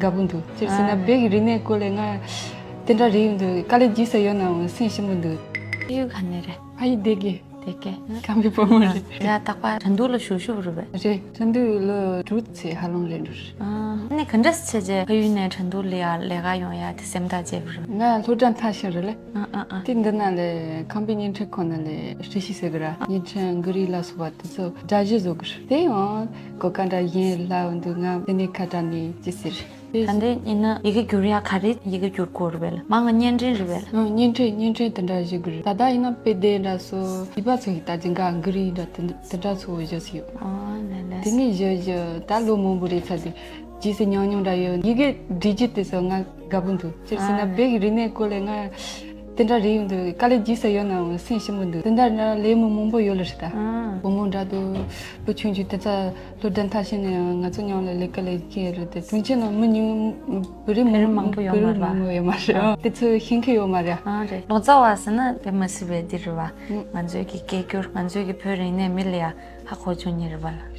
gabundu. Sina big rine kolenga tenda rindu kale jisa yona sinsimundu. You can Ai dege. take Kambi pomore. ya takwa chandula shushu rube Je chandu lo truth halong lendur. ne kanjas cheje hayune chandulia lega yoya tisemda jebru Nga lojan thashirle. Tindana le kambi ninche konale shishi segra. Ninche gorilla swat so daje zogr. Teon kokanda yen la undu nga tene katani jisir. 근데 이는 이게 교리야 가리 이게 교르고르벨 망은 년진르벨 Ninche tenda jigr. Tada ina pederaso ibaso hitajinga grida tenda so josio. 네네 Tini jojo talo mombure chadi. Jise nyonyo da yo 이게 digit에서 nga gabundu. Sina big rine kolenga tenda rindu kale jise yona sinsimundu. Tenda na lemu mombo yolashta. Bomondado buchunju teta lodan tashine nga zonyo le kale kere te tuncheno munyu buri 망부 영화라 mo yamasha. Tetsu hinke yo marya. 아래 로자와스는 베마스베 디르바 만족이 개교 만족이 별이네 밀리아 하고 존이르발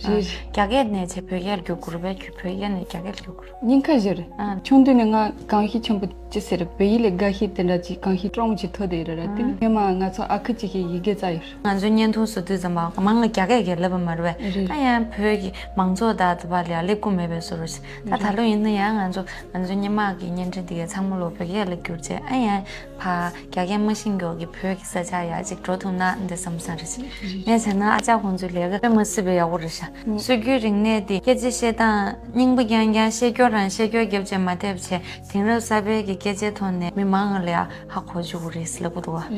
갸게네 제표겔 교구르베 교표겔네 갸겔 교구르 닌카jer. Chondune nga kanghi chombu chisere beile gahi tendaji kanghi tromji thodeira tin. Yama nga so akchi ki yige zair. 만족년 도스도 좀 망을 갸게게 레번 말베 아야 벽이 망조다 드발이야 레꾸메베소르스 다 달로 있는 양 안조 만족님마기 년진디게 창물로 벽에 레규제 아야 파 갸게 머신거기 벽이 사자야 아직 조통나인데 섬사르지 내세나 아자 혼줄레가 베머스베 야고르샤 수규링네디 계지세다 닝부양양 세교란 세교geb제 마데브체 딩러사베기 계제톤네 미망을야 하고 주고리슬고도와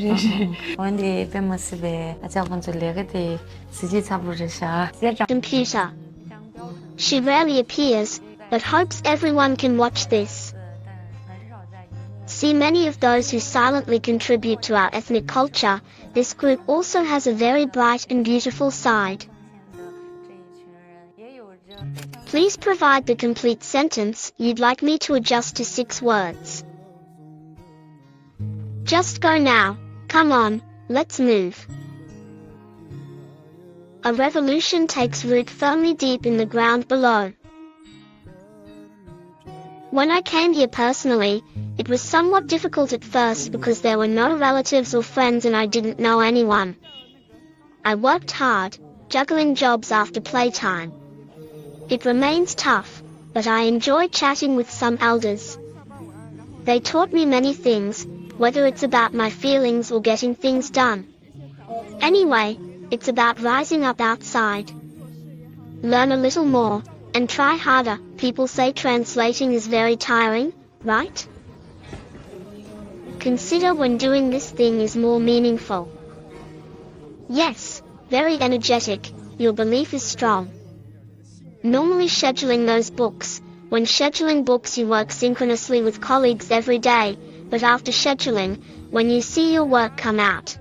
원디 베머스베 아자 혼줄레가디 시지 잡으르샤 Computer. She rarely appears, but hopes everyone can watch this. See many of those who silently contribute to our ethnic culture. This group also has a very bright and beautiful side. Please provide the complete sentence you'd like me to adjust to 6 words. Just go now. Come on, let's move. A revolution takes root firmly deep in the ground below. When I came here personally, it was somewhat difficult at first because there were no relatives or friends and I didn't know anyone. I worked hard, juggling jobs after playtime. It remains tough, but I enjoy chatting with some elders. They taught me many things, whether it's about my feelings or getting things done. Anyway, it's about rising up outside. Learn a little more, and try harder. People say translating is very tiring, right? Consider when doing this thing is more meaningful. Yes, very energetic, your belief is strong. Normally scheduling those books, when scheduling books you work synchronously with colleagues every day, but after scheduling, when you see your work come out.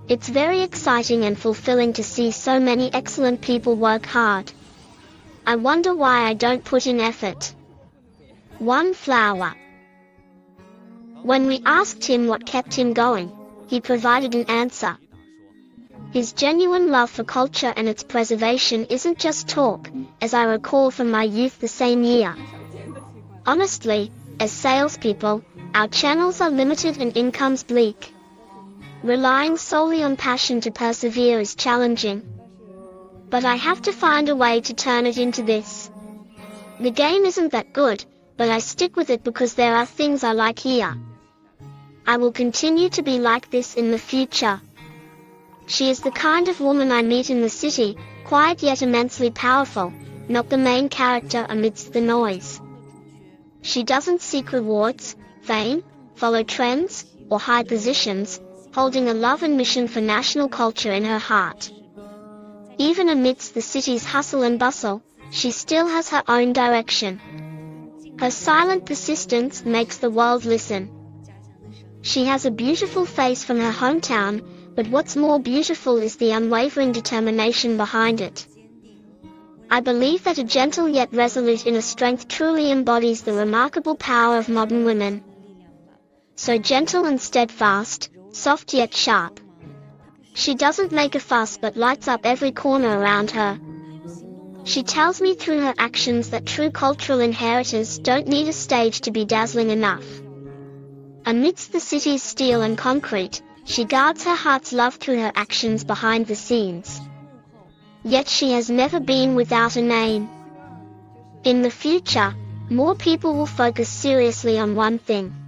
It's very exciting and fulfilling to see so many excellent people work hard. I wonder why I don't put in effort. One flower. When we asked him what kept him going, he provided an answer. His genuine love for culture and its preservation isn't just talk, as I recall from my youth the same year. Honestly, as salespeople, our channels are limited and incomes bleak. Relying solely on passion to persevere is challenging. But I have to find a way to turn it into this. The game isn't that good, but I stick with it because there are things I like here. I will continue to be like this in the future. She is the kind of woman I meet in the city, quiet yet immensely powerful, not the main character amidst the noise. She doesn't seek rewards, fame, follow trends, or high positions, holding a love and mission for national culture in her heart. Even amidst the city's hustle and bustle, she still has her own direction. Her silent persistence makes the world listen. She has a beautiful face from her hometown, but what's more beautiful is the unwavering determination behind it. I believe that a gentle yet resolute inner strength truly embodies the remarkable power of modern women. So gentle and steadfast, soft yet sharp. She doesn't make a fuss but lights up every corner around her. She tells me through her actions that true cultural inheritors don't need a stage to be dazzling enough. Amidst the city's steel and concrete, she guards her heart's love through her actions behind the scenes. Yet she has never been without a name. In the future, more people will focus seriously on one thing: